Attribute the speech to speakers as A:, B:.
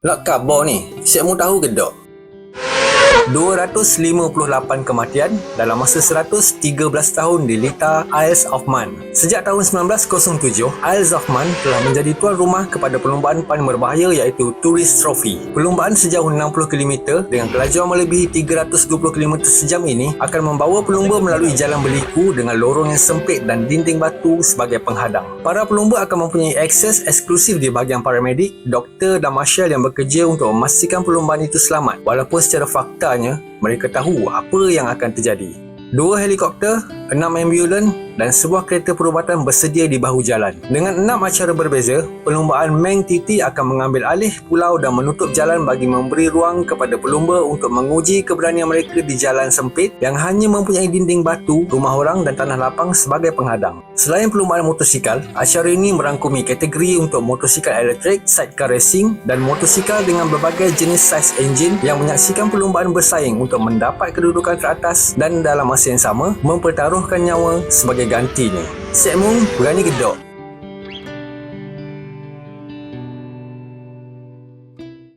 A: Nak khabar ni, siap mu tahu ke tak? 258 kematian dalam masa 113 tahun di Lita, Isles of Man. Sejak tahun 1907, Isles of Man telah menjadi tuan rumah kepada perlombaan paling berbahaya iaitu Tourist Trophy. Perlombaan sejauh 60 km dengan kelajuan melebihi 320 km sejam ini akan membawa pelumba melalui jalan berliku dengan lorong yang sempit dan dinding batu sebagai penghadang. Para pelumba akan mempunyai akses eksklusif di bahagian paramedik, doktor dan marshal yang bekerja untuk memastikan perlombaan itu selamat, walaupun secara faktanya mereka tahu apa yang akan terjadi. 2 helikopter, 6 ambulans dan sebuah kereta perubatan bersedia di bahu jalan. Dengan 6 acara berbeza, perlumbaan Meng Titi akan mengambil alih pulau dan menutup jalan bagi memberi ruang kepada pelumba untuk menguji keberanian mereka di jalan sempit yang hanya mempunyai dinding batu, rumah orang dan tanah lapang sebagai penghadang. Selain perlumbaan motosikal, acara ini merangkumi kategori untuk motosikal elektrik, sidecar racing dan motosikal dengan berbagai jenis saiz enjin yang menyaksikan perlumbaan bersaing untuk mendapat kedudukan teratas dan dalam masa yang sama mempertaruhkan nyawa sebagai gantinya. Siap mu berani ke tak?